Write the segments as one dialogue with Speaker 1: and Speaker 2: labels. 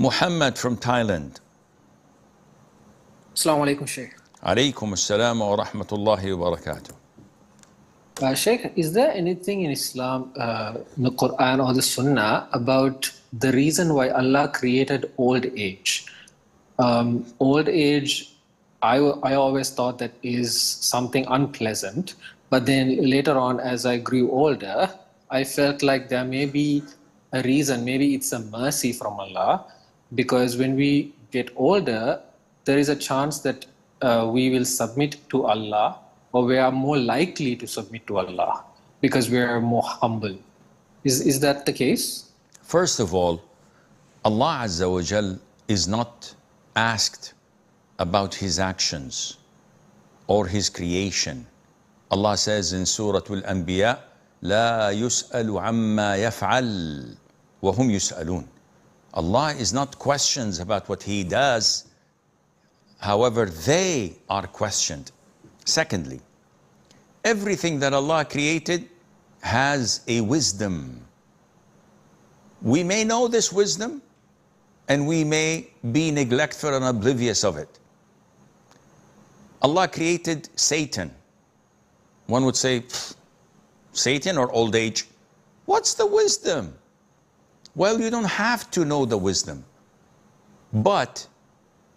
Speaker 1: Muhammad from Thailand.
Speaker 2: Assalamu alaikum, Sheikh.
Speaker 1: Alaykum assalam wa rahmatullahi wa barakatuh.
Speaker 2: Sheikh, is there anything in Islam, in the Quran or the Sunnah, about the reason why Allah created old age? Old age, I always thought that is something unpleasant, but then later on, as I grew older, I felt like there may be a reason, maybe it's a mercy from Allah, because when we get older, there is a chance that we will submit to Allah, or we are more likely to submit to Allah because we are more humble. Is that the case?
Speaker 1: First of all, Allah Azza wa Jal is not asked about his actions or his creation. Allah says in Surah Al-Anbiya, لا يسأل عما يفعل وهم يسألون. Allah is not questioned about what he does. However, they are questioned. Secondly, everything that Allah created has a wisdom. We may know this wisdom and we may be neglectful and oblivious of it. Allah created Satan. One would say, Satan or old age? What's the wisdom? Well, you don't have to know the wisdom. But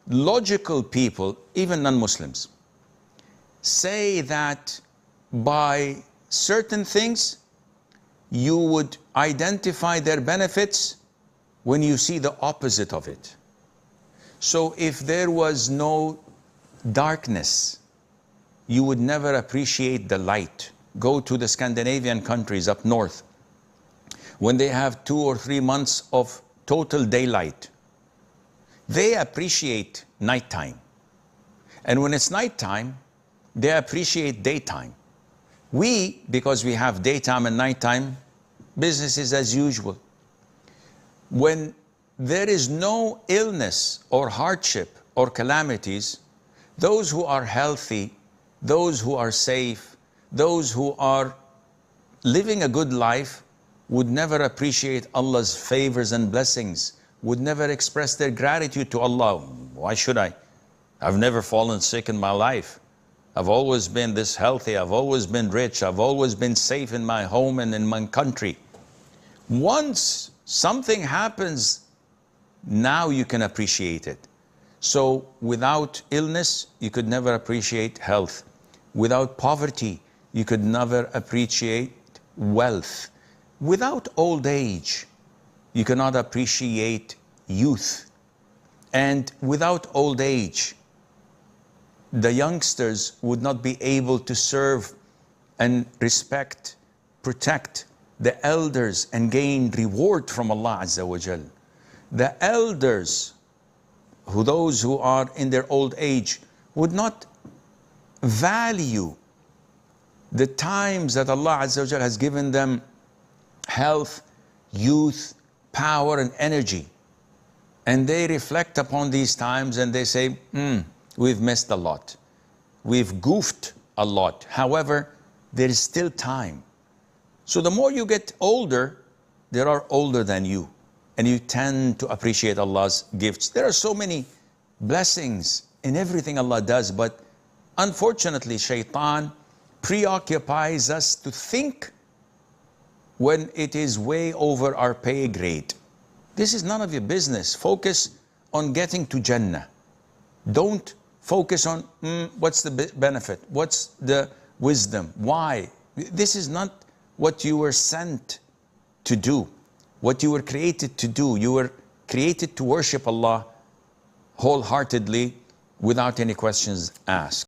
Speaker 1: logical people, even non-Muslims, say that by certain things you would identify their benefits when you see the opposite of it. So if there was no darkness, you would never appreciate the light. Go to the Scandinavian countries up north. When they have 2 or 3 months of total daylight, they appreciate nighttime. And when it's nighttime, they appreciate daytime. We, because we have daytime and nighttime, business is as usual. When there is no illness or hardship or calamities, those who are healthy, those who are safe, those who are living a good life would never appreciate Allah's favors and blessings, would never express their gratitude to Allah. Why should I? I've never fallen sick in my life. I've always been this healthy. I've always been rich. I've always been safe in my home and in my country. Once something happens, now you can appreciate it. So without illness, you could never appreciate health. Without poverty, you could never appreciate wealth. Without old age, you cannot appreciate youth. And without old age, the youngsters would not be able to serve and respect, protect the elders and gain reward from Allah Azza wa Jal. The elders, those who are in their old age, would not value the times that Allah Azza wa Jal has given them health, youth, power and energy. And they reflect upon these times and they say, we've missed a lot. We've goofed a lot. However, there is still time. So the more you get older, there are older than you. And you tend to appreciate Allah's gifts. There are so many blessings in everything Allah does, but unfortunately, shaitan preoccupies us to think when it is way over our pay grade. This is none of your business. Focus on getting to Jannah. Don't focus on what's the benefit, what's the wisdom, why. This is not what you were sent to do, what you were created to do. You were created to worship Allah wholeheartedly without any questions asked.